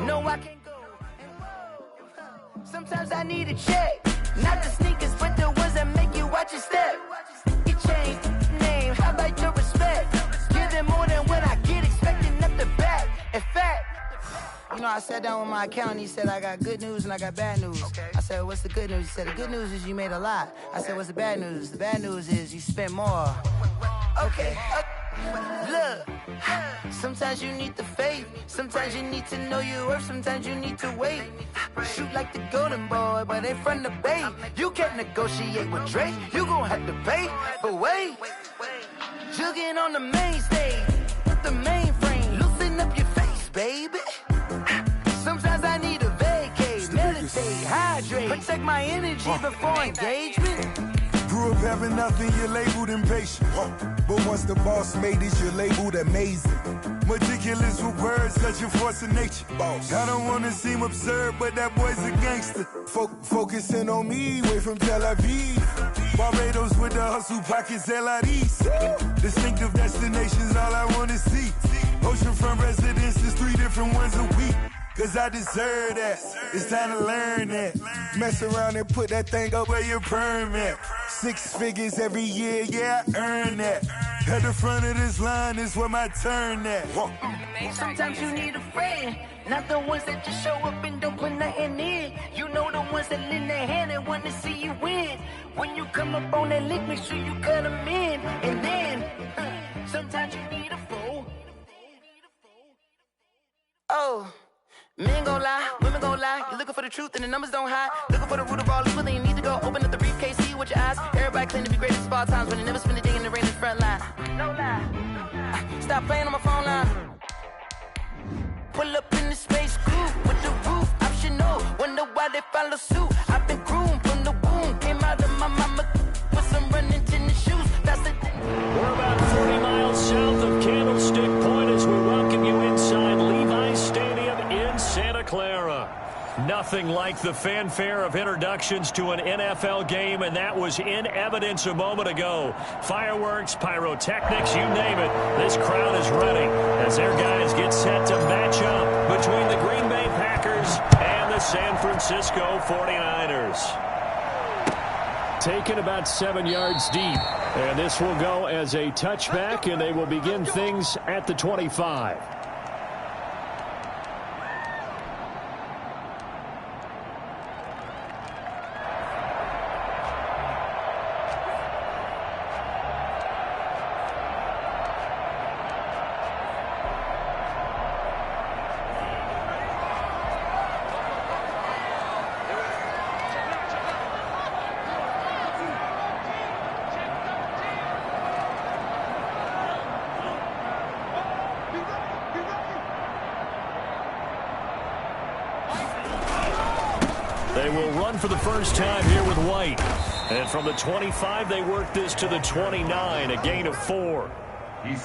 No, I can't go. Sometimes I need a check. Not the sneakers, but the ones that make you watch your step. You change name, how about your respect? Give them more than what I get, expecting up the back. In fact, you know, I sat down with my accountant. He said, I got good news and I got bad news. Okay. I said, what's the good news? He said, the good news is you made a lot. I said, what's the bad news? The bad news is you spent more. Okay. Look, sometimes you need the faith. Sometimes you need to know your worth. Sometimes you need to wait. Shoot like the golden boy, but ain't from the bay. You can't negotiate with Drake. You gon' have to pay. But wait, jugging on the main stage, the mainframe, loosen up your face, baby. Sometimes I need a vacate, meditate, hydrate, protect my energy before engagement. Grew up having nothing, you're labeled impatient. But once the boss made it, you're labeled amazing. Meticulous with words, such a force of nature. Boss. I don't wanna seem absurd, but that boy's a gangster. Focusing on me, way from Tel Aviv. Barbados with the hustle pockets, LIDs. Distinctive destinations, all I wanna see. Oceanfront residences, 3 different ones a week. Cause I deserve that. It's time to learn that. Mess around and put that thing up where your permit. 6 figures every year, yeah, I earn that. At the front of this line is where my turn at. Sometimes you need a friend, not the ones that just show up and don't put nothing in. You know the ones that lend their hand and want to see you win. When you come up on that lick, make sure you cut them in. And then, sometimes you need a fool. Oh. Men gon' lie, women gon' lie. You're looking for the truth and the numbers don't hide. Looking for the root of all evil, then you need to go open up the briefcase, see with your eyes. Everybody claim to be greatest of all times, but they never spend a day in the rain in the front line. No lie. Stop playing on my phone line. Pull up in the space coupe with the roof optional. Wonder why they follow suit. I've been groomed from the womb. Came out of my mama with some running tennis shoes. We're about 40 miles south of Candlestick Point as we welcome you inside Levi's Stadium in Santa Clara. Nothing like the fanfare of introductions to an NFL game, and that was in evidence a moment ago. Fireworks, pyrotechnics, you name it. This crowd is ready as their guys get set to match up between the Green Bay Packers and the San Francisco 49ers. Taken about 7 yards deep, and this will go as a touchback, and they will begin things at the 25. They will run for the first time here with White. And from the 25, they work this to the 29, a gain of 4.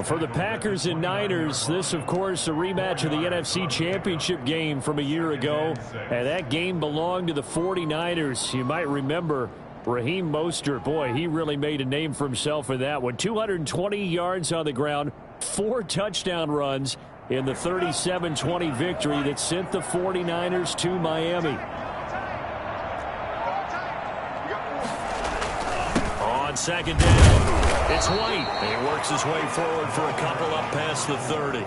For the Packers and Niners, this, of course, a rematch of the NFC Championship game from a year ago. And that game belonged to the 49ers. You might remember Raheem Mostert. Boy, he really made a name for himself in that one. 220 yards on the ground, 4 touchdown runs in the 37-20 victory that sent the 49ers to Miami. On second down, it's White. And he works his way forward for a couple up past the 30.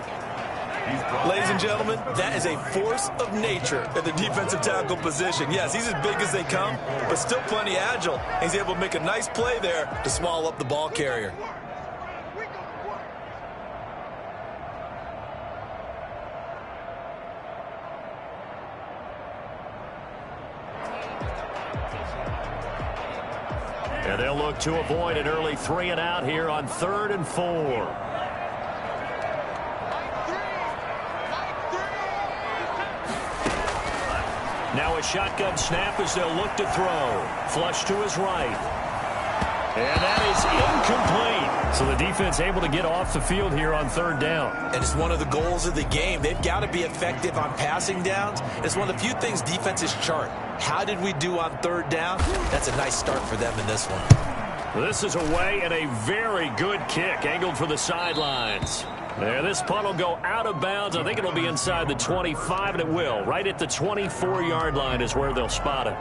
Ladies and gentlemen, that is a force of nature at the defensive tackle position. Yes, he's as big as they come, but still plenty agile. He's able to make a nice play there to small up the ball carrier. And they'll look to avoid an early 3 and out here on 3rd and 4. Now a shotgun snap as they'll look to throw. Flush to his right. And that is incomplete. So the defense able to get off the field here on 3rd down. And it's one of the goals of the game. They've got to be effective on passing downs. It's one of the few things defenses chart. How did we do on 3rd down? That's a nice start for them in this one. This is away and a very good kick angled for the sidelines. Yeah, this punt will go out of bounds. I think it'll be inside the 25, and it will. Right at the 24-yard line is where they'll spot it.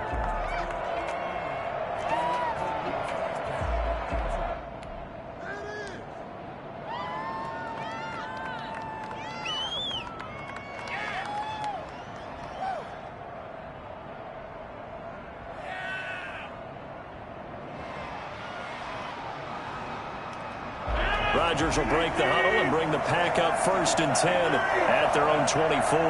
Rodgers will break the huddle and bring the pack up 1st and 10 at their own 24.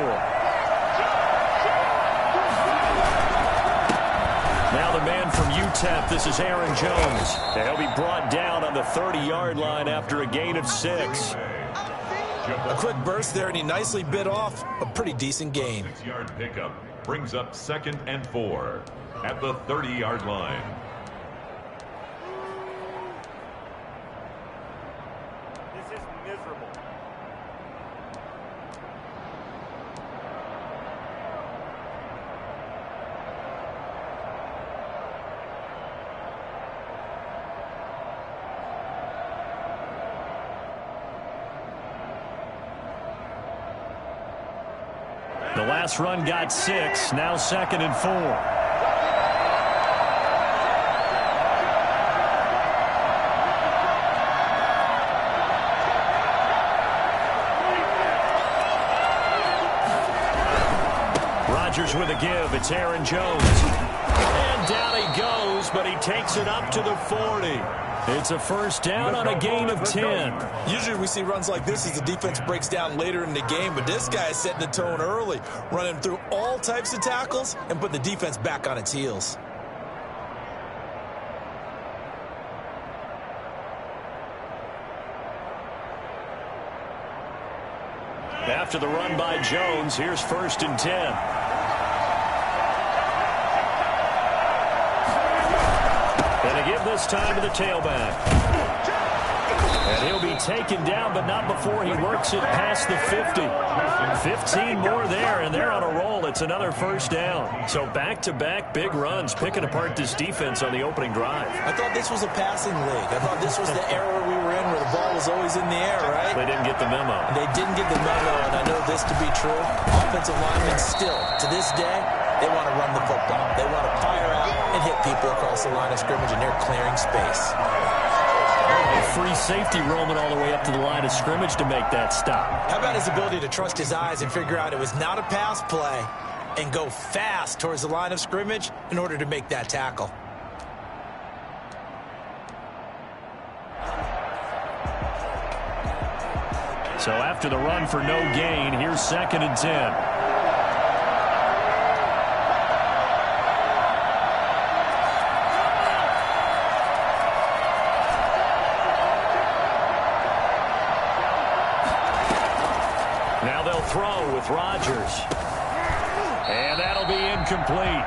Now the man from UTEP, this is Aaron Jones. And he'll be brought down on the 30-yard line after a gain of 6. A quick burst there, and he nicely bit off a pretty decent gain. 6-yard pickup brings up 2nd and 4 at the 30-yard line. The last run got 6, now 2nd and 4. Rodgers with a give. It's Aaron Jones. And down he goes, but he takes it up to the 40. It's a 1st down on a gain of 10. Usually we see runs like this as the defense breaks down later in the game, but this guy is setting the tone early, running through all types of tackles and putting the defense back on its heels. After the run by Jones, here's 1st and 10. Give this time to the tailback. And he'll be taken down, but not before he works it past the 50. 15 more there, and they're on a roll. It's another 1st down. So back-to-back big runs, picking apart this defense on the opening drive. I thought this was a passing league. I thought this was the era we were in where the ball was always in the air, right? They didn't get the memo. They didn't get the memo, and I know this to be true. Offensive linemen still, to this day, they want to run the football. They want to fire out and hit people across the line of scrimmage, and they're clearing space. Free safety roaming all the way up to the line of scrimmage to make that stop. How about his ability to trust his eyes and figure out it was not a pass play and go fast towards the line of scrimmage in order to make that tackle? So after the run for no gain, here's 2nd and 10. Throw with Rodgers. And that'll be incomplete.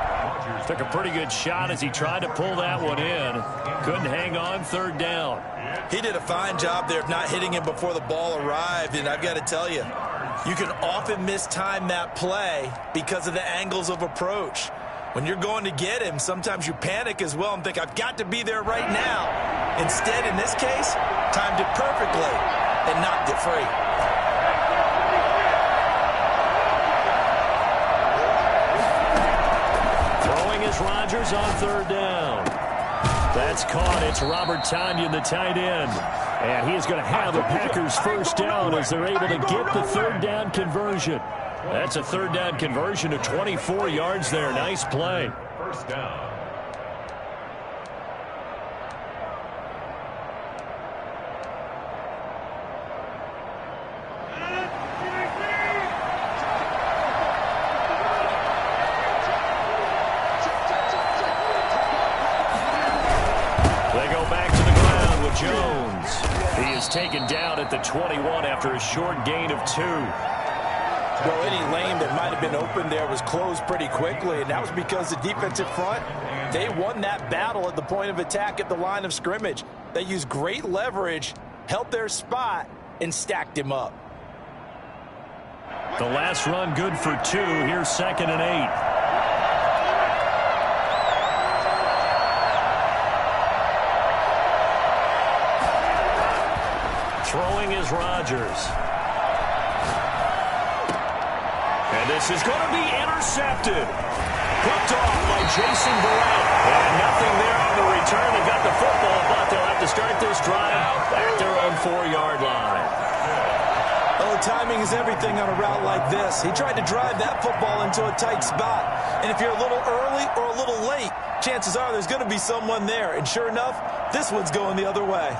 Took a pretty good shot as he tried to pull that one in. Couldn't hang on 3rd down. He did a fine job there of not hitting him before the ball arrived, and I've got to tell you, you can often mistime that play because of the angles of approach. When you're going to get him, sometimes you panic as well and think, I've got to be there right now. Instead, in this case, timed it perfectly and knocked it free. Rodgers on 3rd down. That's caught. It's Robert Tonyan, the tight end. And he is going to have the Packers 1st down as they're able to get the 3rd down conversion. That's a 3rd down conversion of 24 yards there. Nice play. 1st down. Jones. He is taken down at the 21 after a short gain of 2. Well, any lane that might have been open there was closed pretty quickly, and that was because the defensive front, they won that battle at the point of attack at the line of scrimmage. They used great leverage, held their spot, and stacked him up. The last run good for 2. Here's 2nd and 8. Throwing is Rodgers. And this is going to be intercepted. Picked off by Jason Verrett. And nothing there on the return. They got the football, but they'll have to start this drive at their own 4-yard line. Oh, timing is everything on a route like this. He tried to drive that football into a tight spot. And if you're a little early or a little late, chances are there's going to be someone there. And sure enough, this one's going the other way.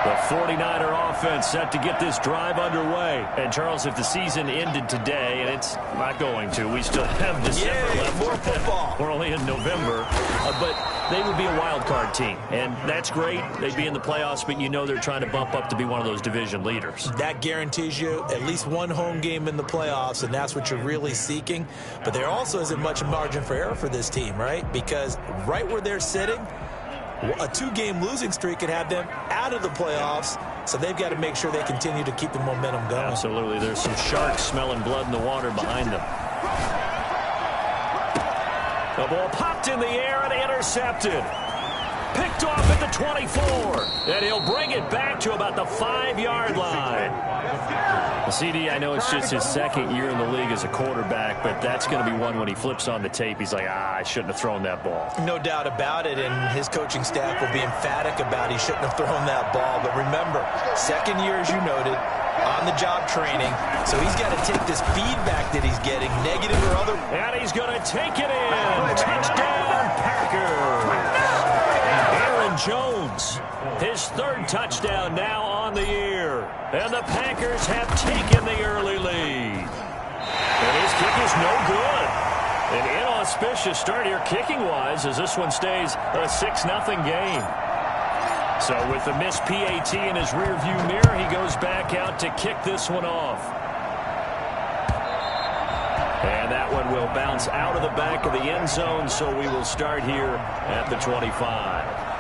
The 49er offense set to get this drive underway. And, Charles, if the season ended today, and it's not going to, we still have December left. More football. We're only in November. But they would be a wild card team. And that's great. They'd be in the playoffs, but you know they're trying to bump up to be one of those division leaders. That guarantees you at least one home game in the playoffs, and that's what you're really seeking. But there also isn't much margin for error for this team, right? Because right where they're sitting, a 2-game losing streak could have them out of the playoffs, so they've got to make sure they continue to keep the momentum going. Absolutely. There's some sharks smelling blood in the water behind them. The ball popped in the air and intercepted. Picked off at the 24. And he'll bring it back to about the 5-yard line. Well, CD, I know it's just his second year in the league as a quarterback, but that's going to be one when he flips on the tape. He's like, I shouldn't have thrown that ball. No doubt about it, and his coaching staff will be emphatic about he shouldn't have thrown that ball. But remember, second year, as you noted, on-the-job training, so he's got to take this feedback that he's getting, negative or other. And he's going to take it in. Touchdown, Packers. Aaron Jones, his 3rd touchdown now on the year. And the Packers have taken the early lead. And his kick is no good. An inauspicious start here kicking-wise as this one stays a 6-0 game. So with the missed PAT in his rearview mirror, he goes back out to kick this one off. And that one will bounce out of the back of the end zone, so we will start here at the 25.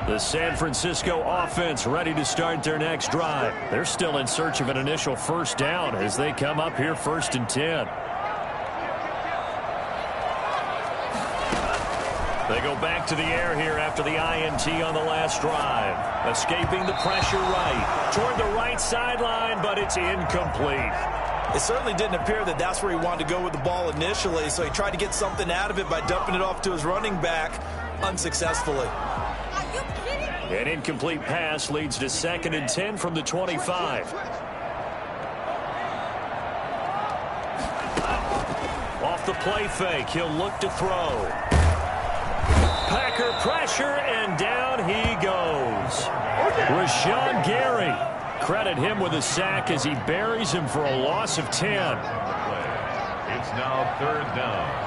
The San Francisco offense ready to start their next drive. They're still in search of an initial first down as they come up here 1st and 10. They go back to the air here after the INT on the last drive. Escaping the pressure right. Toward the right sideline, but it's incomplete. It certainly didn't appear that that's where he wanted to go with the ball initially, so he tried to get something out of it by dumping it off to his running back unsuccessfully. An incomplete pass leads to 2nd and 10 from the 25. Off the play fake, he'll look to throw. Packer pressure, and down he goes. Rashawn Gary. Credit him with a sack as he buries him for a loss of 10. It's now 3rd down.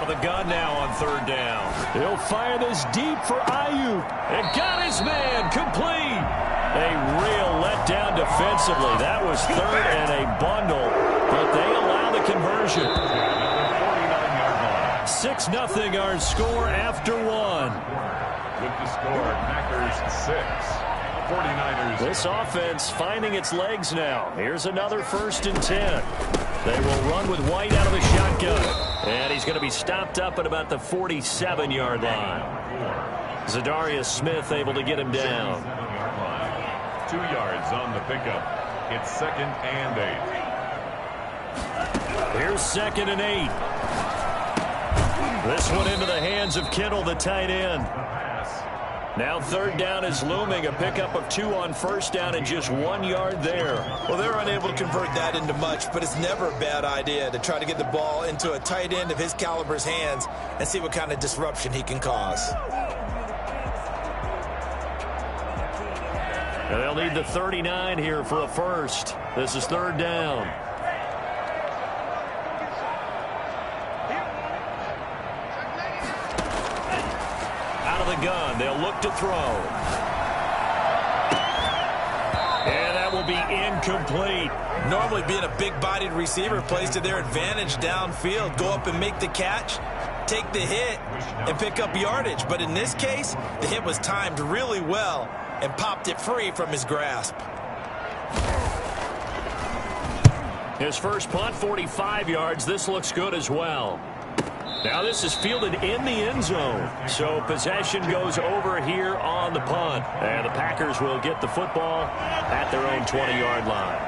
The gun now on 3rd down. He'll fire this deep for Ayuk. And got his man complete. A real letdown defensively. That was 3rd and a bundle, but they allow the conversion. 6-0 our score after 1. With the score, Packers 6, 49ers. This offense finding its legs now. Here's another 1st and 10. They will run with White out of the shotgun. And he's going to be stopped up at about the 47-yard line. Zadarius Smith able to get him down. 2 yards on the pickup. It's 2nd and 8. Here's 2nd and 8. This one into the hands of Kittle, the tight end. Now 3rd down is looming. A pickup of 2 on 1st down and just 1 yard there. Well, they're unable to convert that into much, but it's never a bad idea to try to get the ball into a tight end of his caliber's hands and see what kind of disruption he can cause. And they'll need the 39 here for a first. This is 3rd down. Gun. They'll look to throw. And that will be incomplete. Normally being a big-bodied receiver plays to their advantage downfield. Go up and make the catch, take the hit, and pick up yardage. But in this case, the hit was timed really well and popped it free from his grasp. His first punt, 45 yards. This looks good as well. Now this is fielded in the end zone. So possession goes over here on the punt. And the Packers will get the football at their own 20-yard line.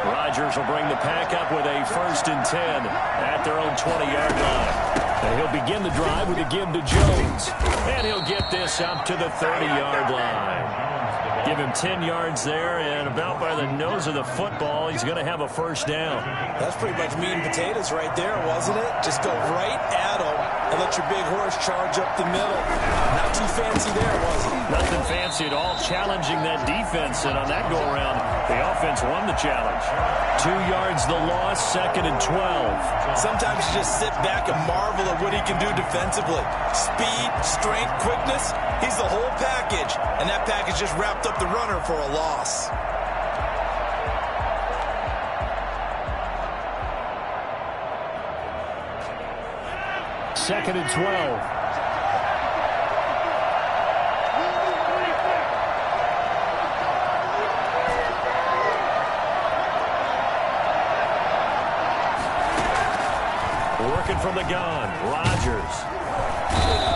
Rodgers will bring the pack up with a 1st and 10 at their own 20-yard line. And he'll begin the drive with a give to Jones. And he'll get this up to the 30-yard line. Give him 10 yards there, and about by the nose of the football, he's going to have a 1st down. That's pretty much meat and potatoes right there, wasn't it? Just go right at him and let your big horse charge up the middle. Not too fancy there, was it? Nothing fancy at all, challenging that defense, and on that go-around, the offense won the challenge. 2 yards the loss, 2nd and 12. Sometimes you just sit back and marvel at what he can do defensively. Speed, strength, quickness, he's the whole package, and that package just wrapped up the runner for a loss. Second and 12. Working from the gun, Rodgers.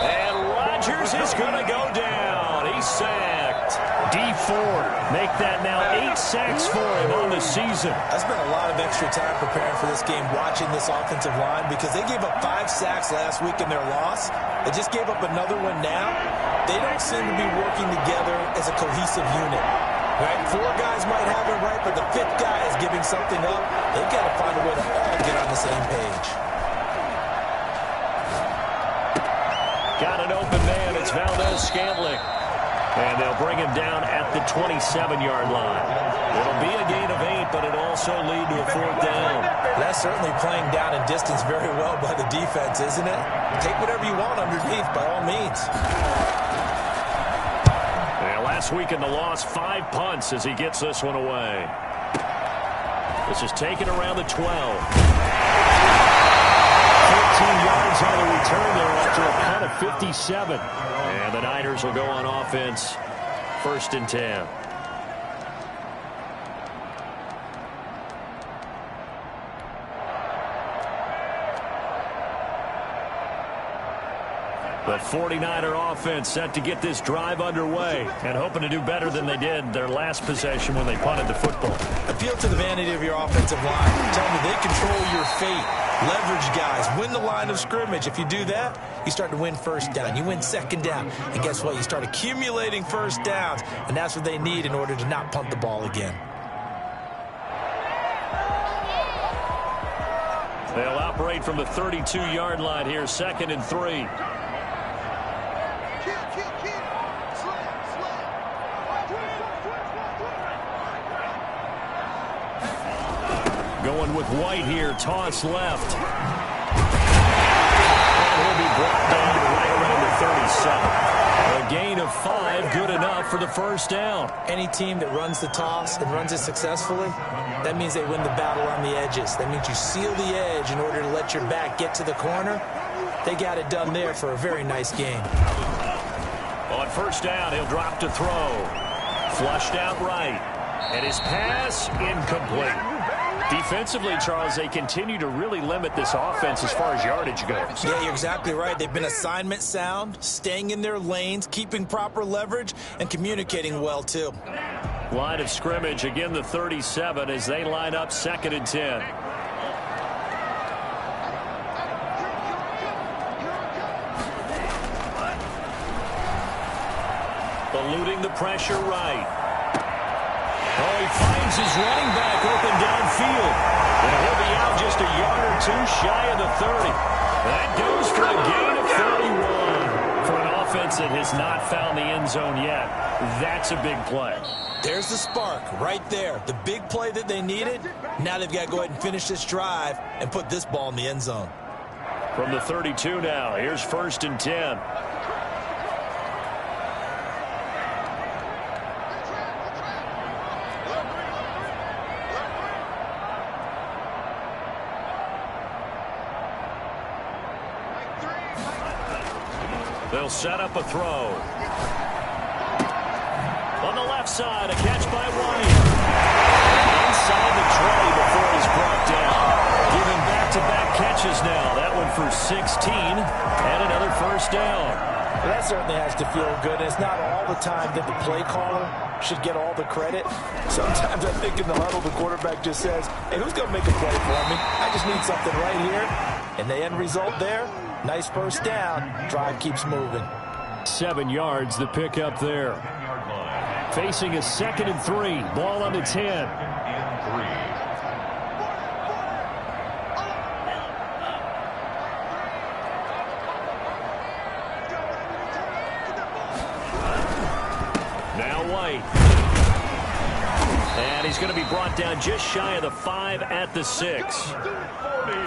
And Rodgers is going to go down. He's sacked. Dee Ford make that now 8 sacks for him on the season. I spent a lot of extra time preparing for this game, watching this offensive line, because they gave up 5 sacks last week in their loss. They just gave up another one now. They don't seem to be working together as a cohesive unit. Right? 4 guys might have it right, but the 5th guy is giving something up. They've got to find a way to all get on the same page. Got an open man. It's Valdez-Scantling. And they'll bring him down at the 27-yard line. It'll be a gain of 8, but it'll also lead to a 4th down. That's certainly playing down in distance very well by the defense, isn't it? Take whatever you want underneath, by all means. Yeah, last week in the loss, 5 punts as he gets this one away. This is taken around the 12. 14 yards on the return there after a punt of 57. And the Niners will go on offense, 1st and 10. The 49er offense set to get this drive underway and hoping to do better than they did their last possession when they punted the football. Appeal to the vanity of your offensive line. Tell them they control your fate. Leverage guys. Win the line of scrimmage. If you do that, you start to win 1st down. You win 2nd down. And guess what? You start accumulating 1st downs. And that's what they need in order to not punt the ball again. They'll operate from the 32-yard line here, 2nd and 3. Going with White here, toss left. And he'll be brought down right around the 37. A gain of 5, good enough for the 1st down. Any team that runs the toss and runs it successfully, that means they win the battle on the edges. That means you seal the edge in order to let your back get to the corner. They got it done there for a very nice game. On 1st down, he'll drop to throw. Flushed out right. And his pass incomplete. Defensively, Charles, they continue to really limit this offense as far as yardage goes. Yeah, you're exactly right. They've been assignment sound, staying in their lanes, keeping proper leverage, and communicating well, too. Line of scrimmage, again the 37 as they line up 2nd and 10. Eluding the pressure right. Oh, he finds his running back open downfield. And he'll be out just a yard or 2 shy of the 30. That goes for a gain of 31. For an offense that has not found the end zone yet, that's a big play. There's the spark right there. The big play that they needed. Now they've got to go ahead and finish this drive and put this ball in the end zone. From the 32 now, here's 1st and 10. They'll set up a throw. On the left side, a catch by White. Inside the tray before he's brought down. Giving back-to-back catches now. That one for 16 and another first down. Well, that certainly has to feel good. It's not all the time that the play caller should get all the credit. Sometimes I think in the huddle, the quarterback just says, hey, who's going to make a play for me? I just need something right here. And the end result there, nice first down. Drive keeps moving. 7 yards, the pickup there. Facing a 2nd and 3. Ball on the 10. And he's going to be brought down just shy of the 5 at the 6.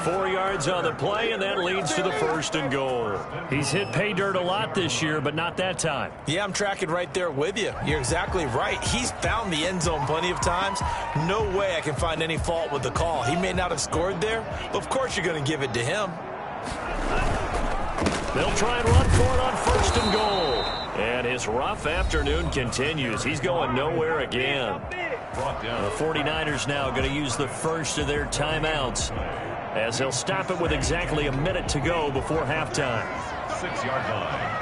4 yards on the play, and that leads to the 1st and goal. He's hit pay dirt a lot this year, but not that time. Yeah, I'm tracking right there with you. You're exactly right. He's found the end zone plenty of times. No way I can find any fault with the call. He may not have scored there, but of course you're going to give it to him. They'll try and run for it on 1st and goal. And his rough afternoon continues. He's going nowhere again. The 49ers now going to use the first of their timeouts as they'll stop it with exactly a minute to go before halftime. 6-yard line.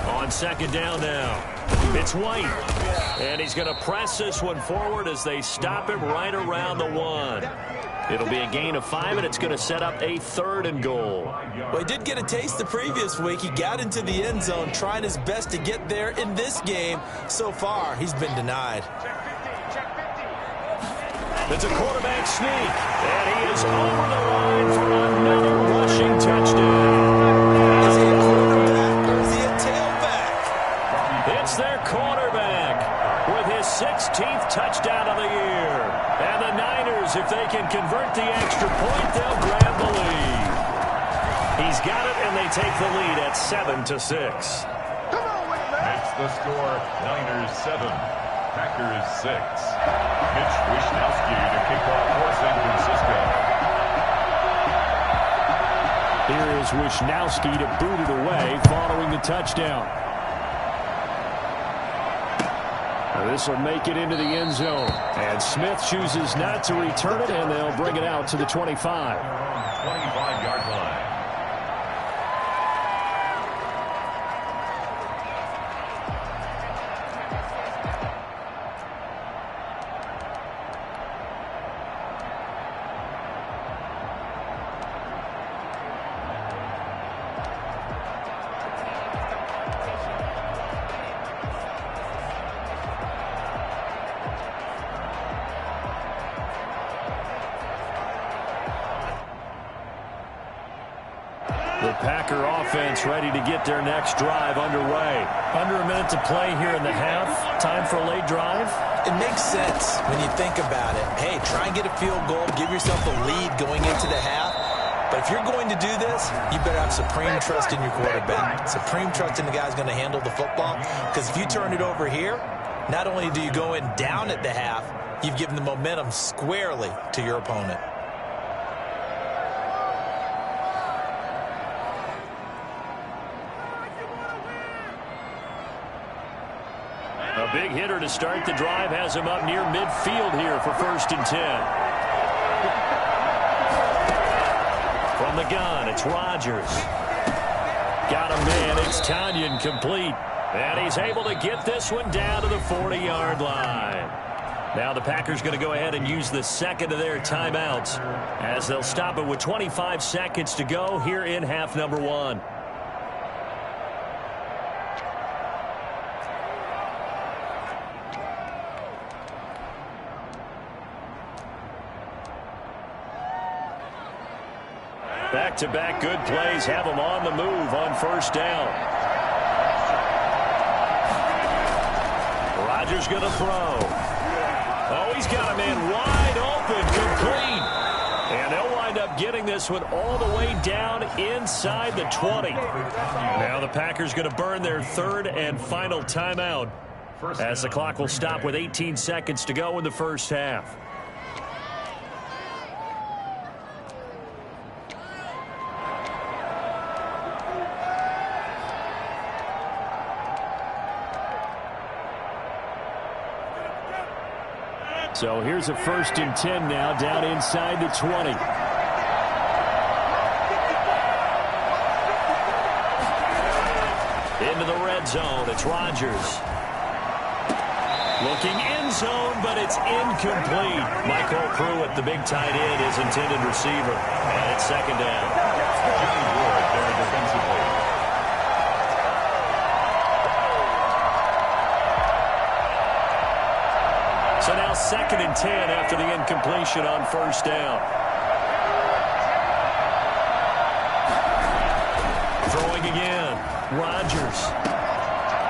On 2nd down now. It's White. And he's going to press this one forward as they stop it right around the 1. It'll be a gain of 5, and it's going to set up a 3rd and goal. Well, he did get a taste the previous week. He got into the end zone, trying his best to get there in this game. So far, he's been denied. It's a quarterback sneak, and he is over the line for another rushing touchdown. Is he a quarterback or is he a tailback? It's their quarterback with his 16th touchdown of the year. And the Niners, if they can convert the extra point, they'll grab the lead. He's got it, and they take the lead at 7-6. That's the score. Niners 7, Packers 6. Mitch Wishnowsky to kick off for San Francisco. Here is Wishnowsky to boot it away following the touchdown. This will make it into the end zone. And Smith chooses not to return it, and they'll bring it out to the 25. 25-yard line. The Packer offense ready to get their next drive underway. Under a minute to play here in the half. Time for a late drive. It makes sense when you think about it. Hey, try and get a field goal. Give yourself a lead going into the half. But if you're going to do this, you better have supreme trust in your quarterback. Supreme trust in the guy who's going to handle the football. Because if you turn it over here, not only do you go in down at the half, you've given the momentum squarely to your opponent. A big hitter to start the drive has him up near midfield here for 1st and 10. From the gun, it's Rodgers. Got a man, it's Tanyan complete. And he's able to get this one down to the 40-yard line. Now the Packers going to go ahead and use the 2nd of their timeouts as they'll stop it with 25 seconds to go here in half number 1. Back-to-back good plays have them on the move on 1st down. Rodgers going to throw. Oh, he's got a man wide open, complete. And they'll wind up getting this one all the way down inside the 20. Now the Packers going to burn their third and final timeout as the clock will stop with 18 seconds to go in the first half. So here's a 1st and 10 now down inside the 20. Into the red zone. It's Rodgers. Looking end zone, but it's incomplete. Michael Pruitt, the big tight end, his intended receiver. And it's 2nd down. Johnny Ward there defensively. So now 2nd and 10 after the incompletion on 1st down. Throwing again. Rodgers.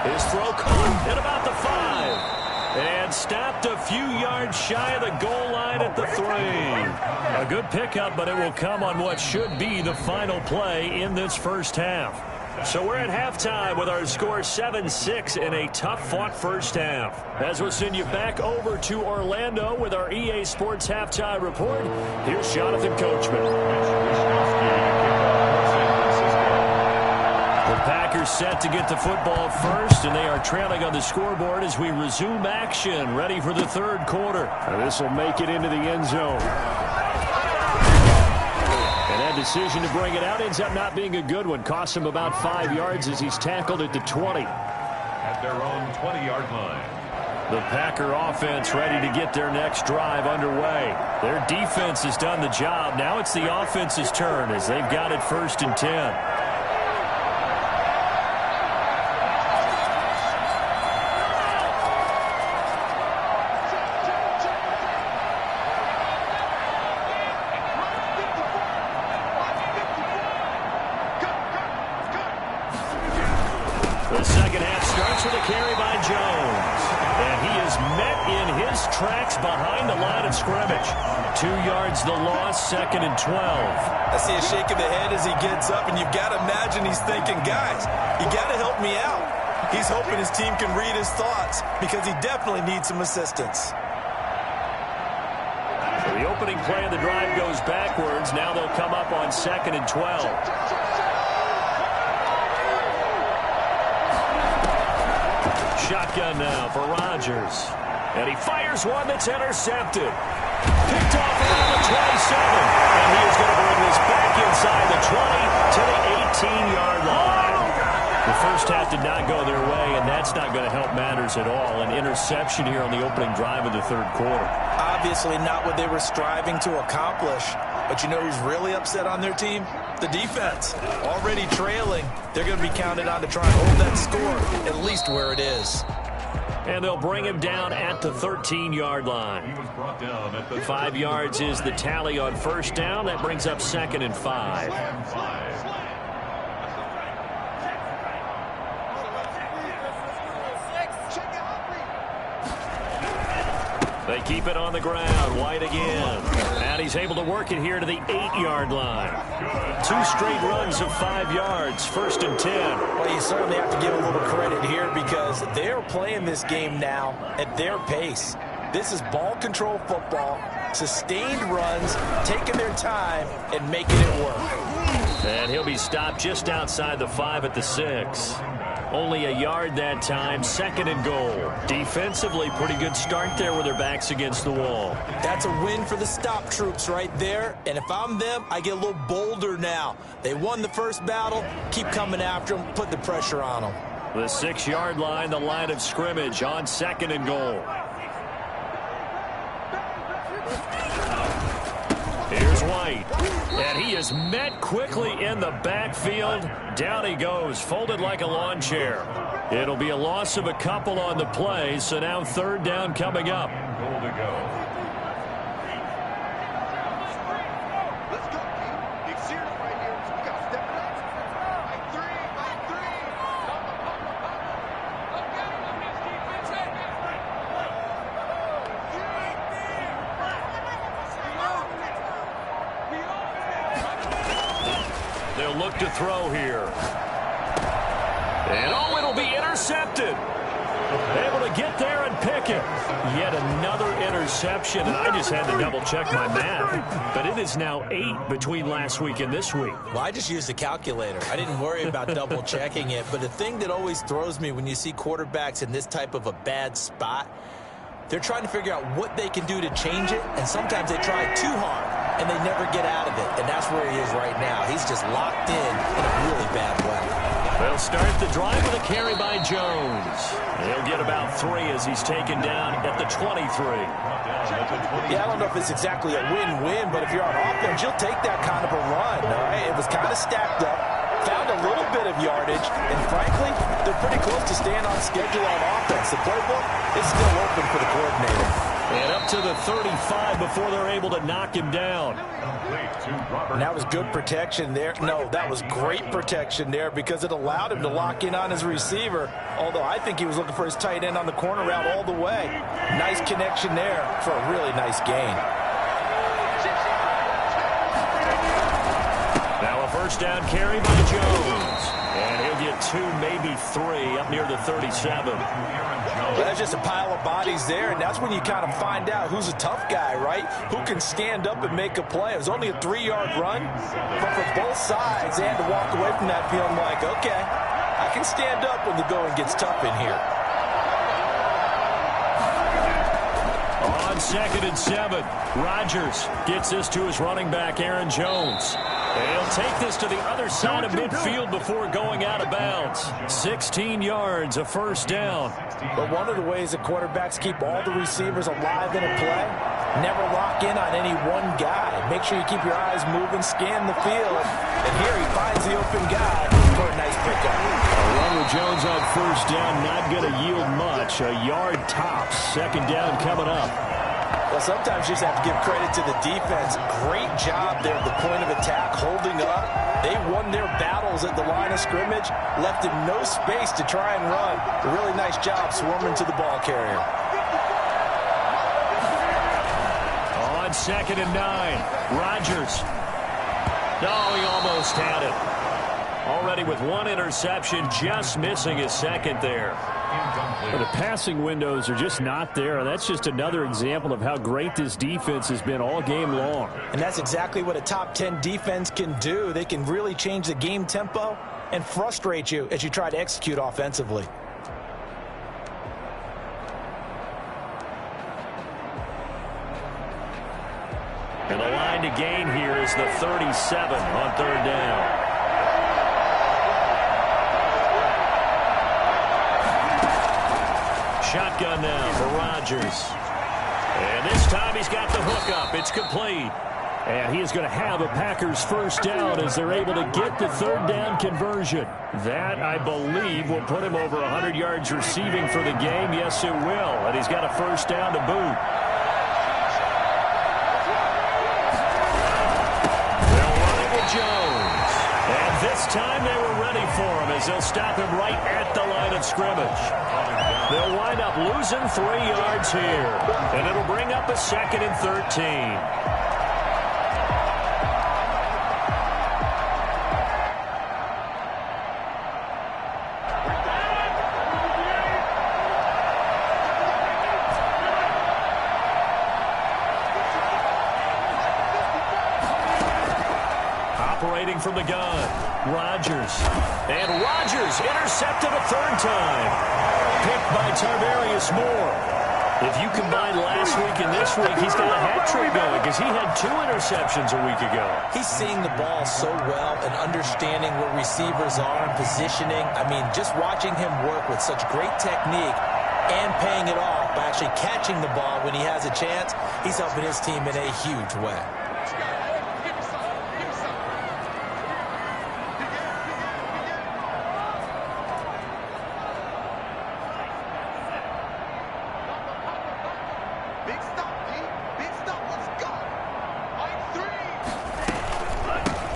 His throw caught at about the 5. And stopped a few yards shy of the goal line at the 3. A good pickup, but it will come on what should be the final play in this first half. So we're at halftime with our score 7-6 in a tough-fought first half. As we'll send you back over to Orlando with our EA Sports Halftime Report, here's Jonathan Coachman. The Packers set to get the football first, and they are trailing on the scoreboard as we resume action, ready for the 3rd quarter. This will make it into the end zone. And that decision to bring it out ends up not being a good one. Costs him about 5 yards as he's tackled at the 20. At their own 20-yard line. The Packer offense ready to get their next drive underway. Their defense has done the job. Now it's the offense's turn as they've got it 1st and 10. The second half starts with a carry by Jones. And he is met in his tracks behind the line of scrimmage. 2 yards the loss, 2nd and 12. I see a shake of the head as he gets up, and you've got to imagine he's thinking, guys, you got to help me out. He's hoping his team can read his thoughts because he definitely needs some assistance. So the opening play of the drive goes backwards. Now they'll come up on 2nd and 12. Shotgun now for Rodgers. And he fires one that's intercepted. Picked off around the 27. And he is going to bring this back inside the 20 to the 18-yard line. The first half did not go their way, and that's not going to help matters at all. An interception here on the opening drive of the 3rd quarter. Obviously not what they were striving to accomplish. But you know who's really upset on their team? The defense. Already trailing. They're going to be counted on to try and hold that score, at least where it is. And they'll bring him down at the 13-yard line. 5 yards is the tally on 1st down. That brings up 2nd and 5. They keep it on the ground. White again. And he's able to work it here to the 8-yard line. 2 straight runs of 5 yards. 1st and 10. Well, you certainly have to give a little credit here because they're playing this game now at their pace. This is ball control football, sustained runs, taking their time, and making it work. And he'll be stopped just outside the 5 at the 6. Only a yard that time, 2nd and goal. Defensively, pretty good start there with their backs against the wall. That's a win for the stop troops right there. And if I'm them, I get a little bolder now. They won the first battle. Keep coming after them. Put the pressure on them. The 6-yard line, the line of scrimmage on 2nd and goal. Here's White. And he is met quickly in the backfield. Down he goes, folded like a lawn chair. It'll be a loss of a couple on the play, so now 3rd down coming up. Goal to go. they'll look to throw here. And, oh, it'll be intercepted. Able to get there and pick it. Yet another interception, and I just had to double-check my math. But it is now 8 between last week and this week. Well, I just used a calculator. I didn't worry about double-checking it. But the thing that always throws me when you see quarterbacks in this type of a bad spot, they're trying to figure out what they can do to change it, and sometimes they try too hard, and they never get out of it. And that's where he is right now. He's just locked in a really bad way. They'll start the drive with a carry by Jones. He'll get about 3 as he's taken down at the 23. Yeah, I don't know if it's exactly a win-win, but if you're on offense, you'll take that kind of a run, all right? It was kind of stacked up, found a little bit of yardage, and frankly, they're pretty close to staying on schedule on offense. The playbook is still open for the coordinator. And up to the 35 before they're able to knock him down. And that was good protection there. No, that was great protection there because it allowed him to lock in on his receiver, although I think he was looking for his tight end on the corner route all the way. Nice connection there for a really nice gain. Now a first down carry by Jones. And he'll get 2, maybe 3 up near the 37. Well, there's just a pile of bodies there, and that's when you kind of find out who's a tough guy, right? Who can stand up and make a play. It was only a 3-yard run, but for both sides, they had to walk away from that feeling like, okay, I can stand up when the going gets tough in here. On 2nd and 7, Rodgers gets this to his running back, Aaron Jones. He'll take this to the other side of midfield before going out of bounds. 16 yards, a first down. But one of the ways that quarterbacks keep all the receivers alive in a play, never lock in on any one guy. Make sure you keep your eyes moving, scan the field. And here he finds the open guy for a nice pickup. A run with Jones on first down, not going to yield much. A yard tops. 2nd down coming up. Well, sometimes you just have to give credit to the defense. Great job there at the point of attack, holding up. They won their battles at the line of scrimmage, left him no space to try and run. A really nice job swarming to the ball carrier. On 2nd and 9, Rodgers. No, he almost had it. Already with 1 interception, just missing his 2nd there. Well, the passing windows are just not there, and that's just another example of how great this defense has been all game long. And that's exactly what a top 10 defense can do. They can really change the game tempo and frustrate you as you try to execute offensively. And the line to gain here is the 37 on 3rd down. Shotgun now for Rodgers. And this time he's got the hook up. It's complete. And he is going to have a Packers first down as they're able to get the 3rd down conversion. That, I believe, will put him over 100 yards receiving for the game. Yes, it will. And he's got a first down to boot. They'll run it with Jones. And this time they were ready for him as they'll stop him right at the line of scrimmage. They'll wind up losing 3 yards here. And it'll bring up a 2nd and 13. Operating from the gun, Rodgers. And Rodgers intercepted a 3rd time. Picked by Tarvarius Moore. If you combine last week and this week, he's got a hat trick going because he had 2 interceptions a week ago. He's seeing the ball so well and understanding where receivers are and positioning. I mean, just watching him work with such great technique and paying it off by actually catching the ball when he has a chance, he's helping his team in a huge way.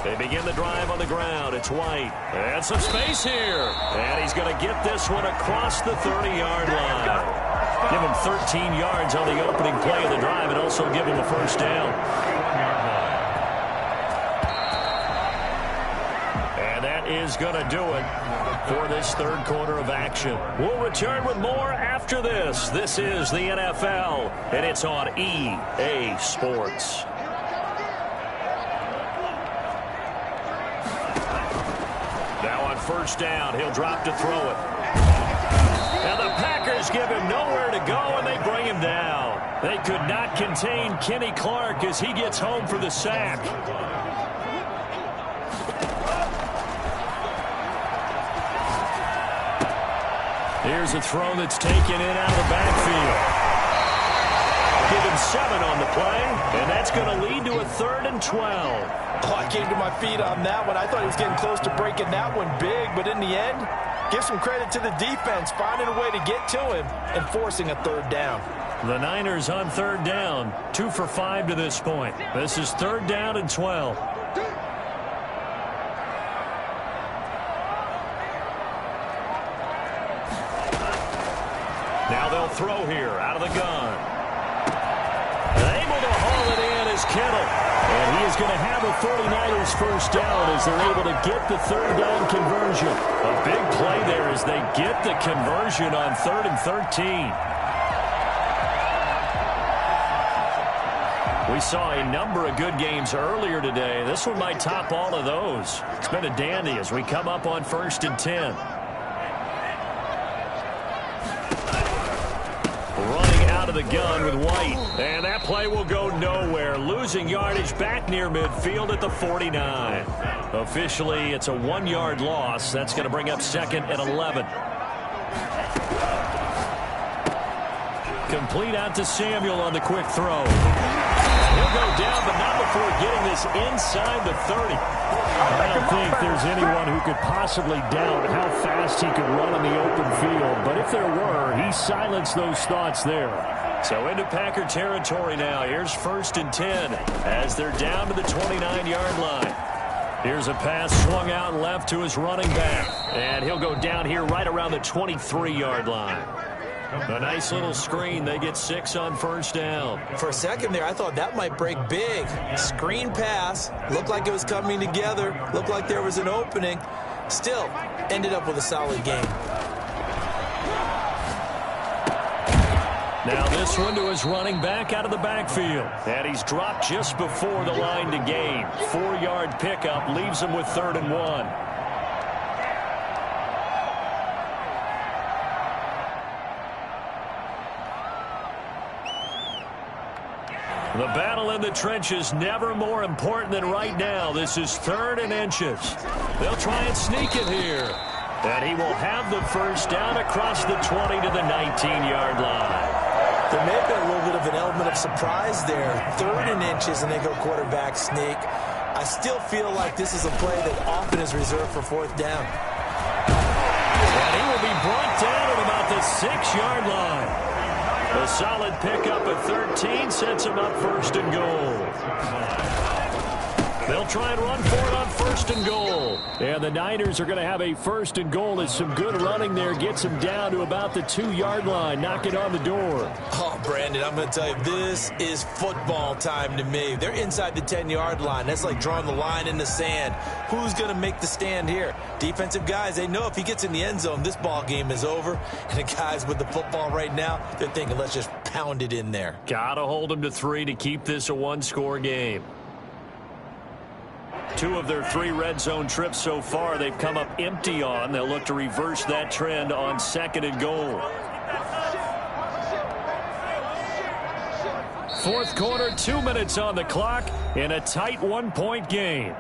They begin the drive on the ground. It's White. And some space here. And he's going to get this one across the 30-yard line. Give him 13 yards on the opening play of the drive and also give him a first down. And that is going to do it for this third quarter of action. We'll return with more after this. This is the NFL, and it's on EA Sports. Now on first down, he'll drop to throw it. And the Packers give him nowhere to go, and they bring him down. They could not contain Kenny Clark as he gets home for the sack. Here's a throw that's taken in out of the backfield. Give him 7 on the play, and that's going to lead to a 3rd and 12. Oh, I came to my feet on that one. I thought he was getting close to breaking that one big, but in the end, give some credit to the defense, finding a way to get to him and forcing a 3rd down. The Niners on 3rd down, 2 for 5 to this point. This is 3rd down and 12. Now they'll throw here out of the gun. And able to haul it in is Kittle. And he is going to have a 49ers first down as they're able to get the 3rd down conversion. A big play there as they get the conversion on 3rd and 13. We saw a number of good games earlier today. This one might top all of those. It's been a dandy as we come up on 1st and 10. Running out of the gun with White. And that play will go nowhere. Losing yardage back near midfield at the 49. Officially, it's a 1-yard loss. That's going to bring up 2nd and 11. Complete out to Samuel on the quick throw. He'll go down, but not before getting this inside the 30. I don't think there's anyone who could possibly doubt how fast he could run in the open field. But if there were, he silenced those thoughts there. So into Packer territory now. Here's 1st and 10 as they're down to the 29-yard line. Here's a pass swung out left to his running back. And he'll go down here right around the 23-yard line. A nice little screen. They get 6 on first down. For a second there, I thought that might break big. Screen pass. Looked like it was coming together. Looked like there was an opening. Still, ended up with a solid game. Now this one to his running back out of the backfield. And he's dropped just before the line to gain. 4-yard pickup leaves him with 3rd and 1. The battle in the trenches never more important than right now. This is 3rd and inches. They'll try and sneak it here. And he will have the first down across the 20 to the 19-yard line. There may have been a little bit of an element of surprise there. 3rd and inches, and they go quarterback sneak. I still feel like this is a play that often is reserved for 4th down. And he will be brought down at about the 6-yard line. A solid pickup at 13 sets him up 1st and goal. They'll try and run for it on 1st and goal. And the Niners are going to have a 1st and goal as some good running there gets him down to about the 2-yard line, knocking on the door. Oh, Brandon, I'm going to tell you, this is football time to me. They're inside the 10-yard line. That's like drawing the line in the sand. Who's going to make the stand here? Defensive guys, they know if he gets in the end zone, this ball game is over. And the guys with the football right now, they're thinking, let's just pound it in there. Got to hold him to 3 to keep this a 1-score game. 2 of their 3 red zone trips so far they've come up empty on. They'll look to reverse that trend on 2nd and goal. 4th quarter, 2 minutes on the clock in a tight 1-point game.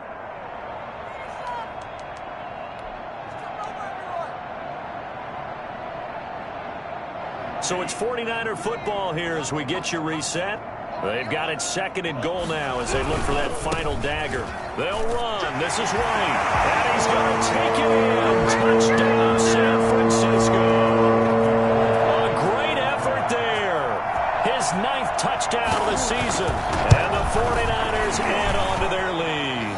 So it's 49er football here as we get you reset. They've got it 2nd and goal now as they look for that final dagger. They'll run. This is White. And he's going to take it in. Touchdown, San Francisco. A great effort there. His 9th touchdown of the season. And the 49ers add on to their lead.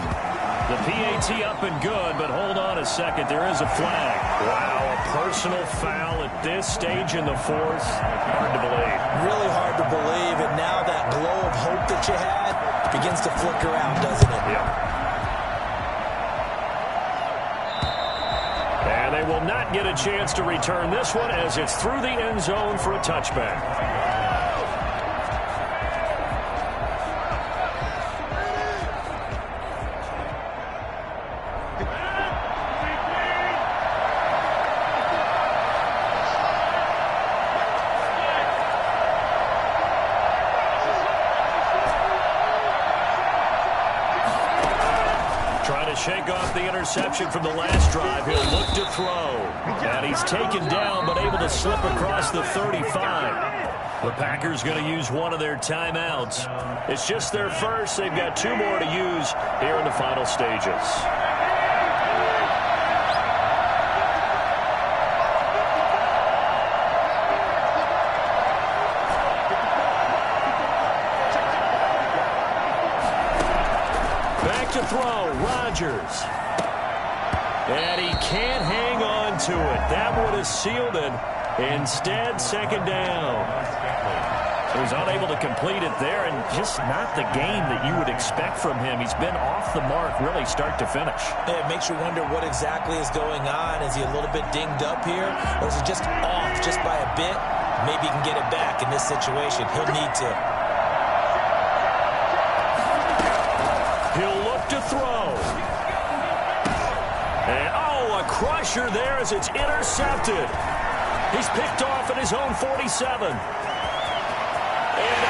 The PAT up and good, but hold on a second. There is a flag. Wow, a personal foul at this stage in the 4th. Hard to believe. Really hard to believe, and now that glow of hope that you had begins to flicker out, doesn't it? Yep. not get a chance to return this one as it's through the end zone for a touchback. Shake off the interception from the last drive. He'll look to throw. And he's taken down but able to slip across the 35. The Packers going to use one of their timeouts. It's just their first. They've got 2 more to use here in the final stages. To throw, Rodgers. And he can't hang on to it. That would have sealed it. Instead, second down. He was unable to complete it there, and just not the game that you would expect from him. He's been off the mark really start to finish. It makes you wonder what exactly is going on. Is he a little bit dinged up here, or is he just off just by a bit? Maybe he can get it back in this situation. He'll need to. He'll look to throw. And, a crusher there as it's intercepted. He's picked off at his own 47. And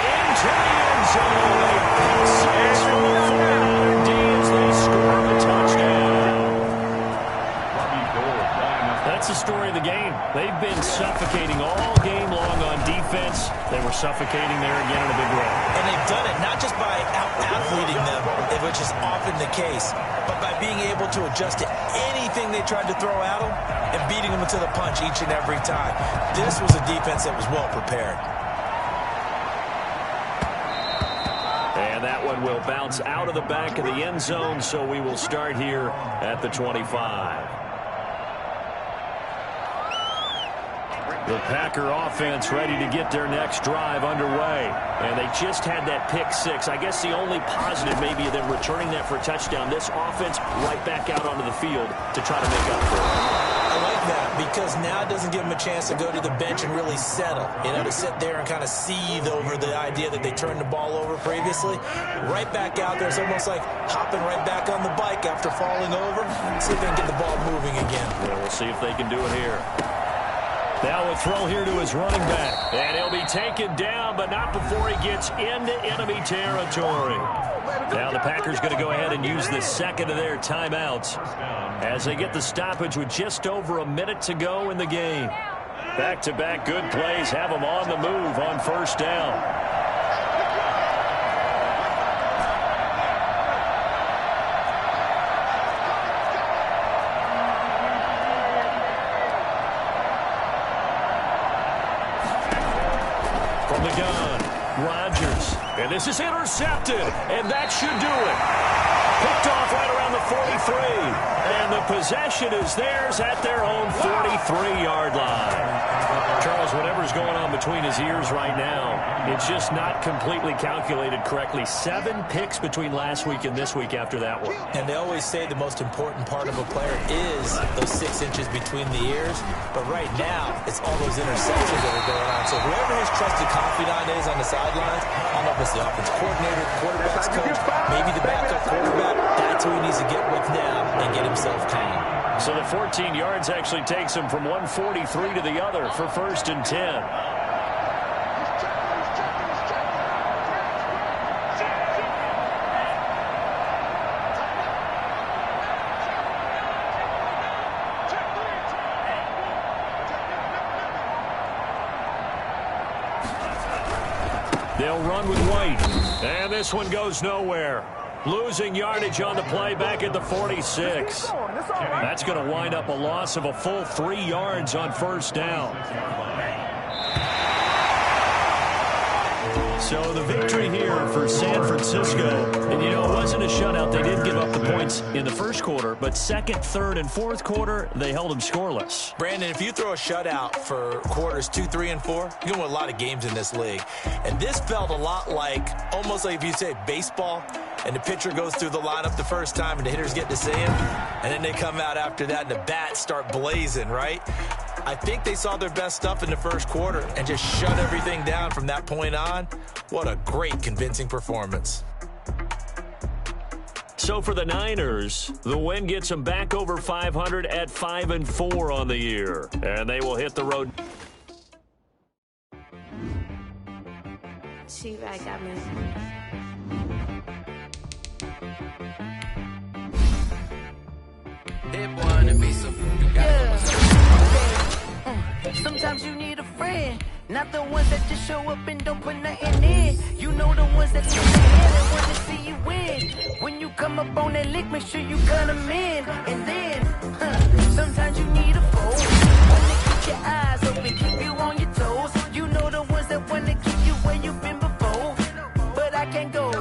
into the end zone. Six from the 49er D as they score a touchdown. That's the story of the game. They've been suffocating all game long on defense. They were suffocating there again in a big way. And they've done it not just by out-athleting them, which is often the case, but by being able to adjust to anything they tried to throw at them and beating them to the punch each and every time. This was a defense that was well prepared. And that one will bounce out of the back of the end zone, so we will start here at the 25. The Packer offense ready to get their next drive underway. And they just had that pick 6. I guess the only positive maybe of them returning that for a touchdown. This offense right back out onto the field to try to make up for it. I like that because now it doesn't give them a chance to go to the bench and really settle. To sit there and kind of seethe over the idea that they turned the ball over previously. Right back out there. It's almost like hopping right back on the bike after falling over. See if they can get the ball moving again. Yeah, we'll see if they can do it here. Now a throw here to his running back. And he'll be taken down, but not before he gets into enemy territory. Now the Packers going to go ahead and use the second of their timeouts as they get the stoppage with just over a minute to go in the game. Back-to-back good plays have them on the move on first down. From the gun, Rodgers. And this is intercepted, and that should do it. Picked off right around the 43. And the possession is theirs at their own 43-yard line. Charles, whatever's going on between his ears right now, it's just not completely calculated correctly. 7 picks between last week and this week after that one. And they always say the most important part of a player is those 6 inches between the ears. But right now, it's all those interceptions that are going on. So whoever his trusted confidant is on the sidelines, I don't know if it's the offensive coordinator, quarterback's coach, maybe the backup quarterback, that's who he needs to get with now and get himself calm. So the 14 yards actually takes him from 143 to the other for 1st and 10. They'll run with White. And this one goes nowhere. Losing yardage on the play back at the 46. That's going to wind up a loss of a full 3 yards on first down. So the victory here for San Francisco. And, you know, it wasn't a shutout. They did give up the points in the first quarter. But second, third, and fourth quarter, they held them scoreless. Brandon, if you throw a shutout for quarters 2, 3, and 4, you're going to win a lot of games in this league. And this felt a lot like, almost like if you say baseball, and the pitcher goes through the lineup the first time and the hitters get to see him, and then they come out after that and the bats start blazing, right? I think they saw their best stuff in the first quarter and just shut everything down from that point on. What a great, convincing performance. So for the Niners, the win gets them back over 500 at 5-4 on the year. And they will hit the road. She-Rag got me. Sometimes you need a friend, not the ones that just show up and don't put nothing in. You know the ones that sit there and want to see you win. When you come up on that lick, make sure you cut them in. And then, sometimes you need a foe, one to keep your eyes open, keep you on your toes. You know the ones that want to keep you where you've been before. But I can't go,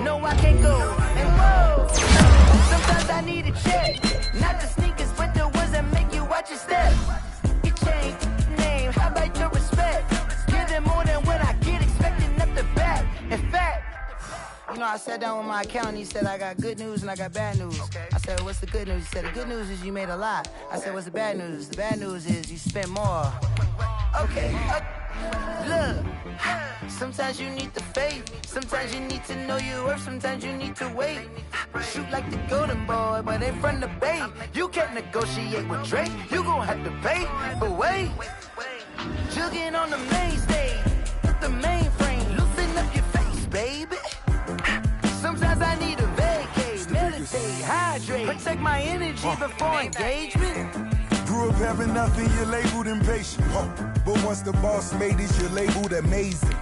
no I can't go. And whoa, sometimes I need a check, not the sneakers, but the ones that make you watch your step. Name, how about your respect? Give them more than what I get, expecting up the back. In fact, you know, I sat down with my accountant. He said, I got good news and I got bad news. Okay. I said, what's the good news? He said, the good news is you made a lot. I said, what's the bad news? The bad news is you spent more. Okay. Look, sometimes you need the faith. Sometimes you need to know your worth. Sometimes you need to wait. Shoot like the golden boy, but in front of Bay. You can't negotiate with Drake. You gon' have to pay. But wait, jugging on the main stage, the mainframe, loosen up your face, baby. Sometimes I need a vacate, meditate, hydrate, protect my energy before engagement. Grew up having nothing, you're labeled impatient. But once the boss made it, you're labeled amazing.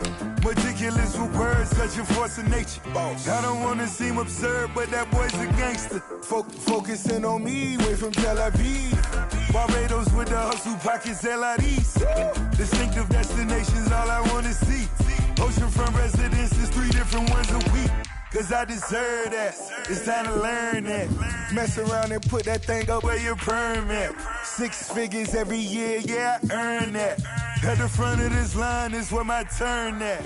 Meticulous with words, such a force of nature. I don't wanna seem absurd, but that boy's a gangster. Focusing on me, way from Tel Aviv. Barbados with the hustle, pockets LIDs. Distinctive destinations, all I wanna see. Oceanfront residences, 3 different ones a week. Cause I deserve that, it's time to learn that. Mess around and put that thing up where your perm at. 6 figures every year, yeah, I earn that. At the front of this line is where my turn at.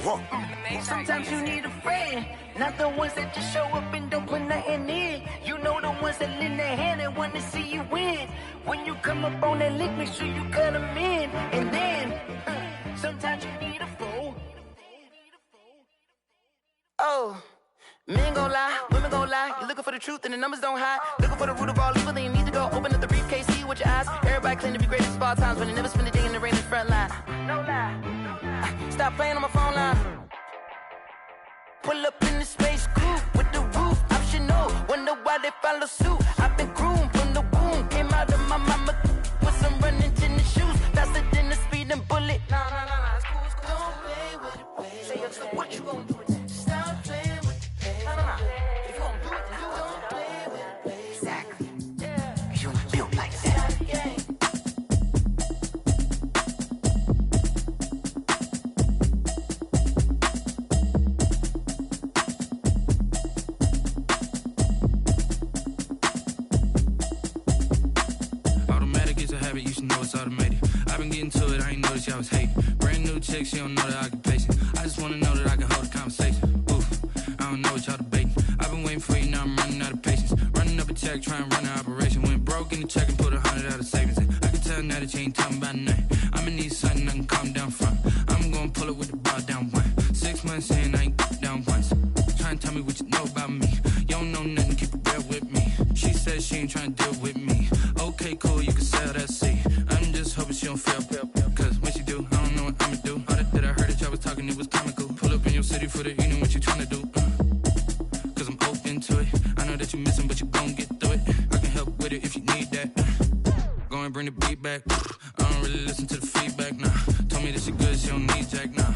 Sometimes you need a friend, not the ones that just show up and don't put nothing in. You know the ones that lend their hand and want to see you win. When you come up on that lick, make sure you cut them in. And then, sometimes you need a foe. Oh. Men gon' lie, women gon' lie. You're looking for the truth and the numbers don't hide. Looking for the root of all evil, then you need to go open up the briefcase, see with your eyes. Everybody claim to be greatest of all times, but they never spend a day in the rain in the front line. No lie. Stop playing on my phone line. Pull up in the space coupe with the roof optional. Wonder why they follow suit. I've been groomed from the womb. Came out of my mama with some running tennis shoes. Faster than the speeding bullet. No, it's cool, it's cool. Don't play with it, baby. Say up, so what you gon' do? Stop playing. If you gon' do it, then don't play with it, baby. Exactly. Yeah. Cause you ain't built like that. Automatic is a habit, you should know it's automated. I've been getting to it, I ain't noticed y'all was hating. Brand new chick, she don't know the occupation. I just wanna know that I can hold a conversation. I don't know what y'all debating. I've been waiting for you, now I'm running out of patience. Running up a check, trying to run an operation. Went broke in the check and put 100 out of savings in. I can tell now that you ain't talking about nothing. I'ma need something I can calm down from. I'm gonna pull it with the bar down one. 6 months in, I ain't down once. Trying to tell me what you know about me. You don't know nothing, keep it real with me. She said she ain't trying to deal with me. Okay, cool, you can sell that seat. I'm just hoping she don't fail. Cause when she do, I don't know what I'ma do. All that I heard that y'all was talking, it was comical. Pull up in your city for the evening, what you trying to do? Cause I'm open to it. I know that you missing, but you gon' get through it. I can help with it if you need that. Go and bring the beat back. I don't really listen to the feedback, nah. Told me that she good, she don't need Jack, nah.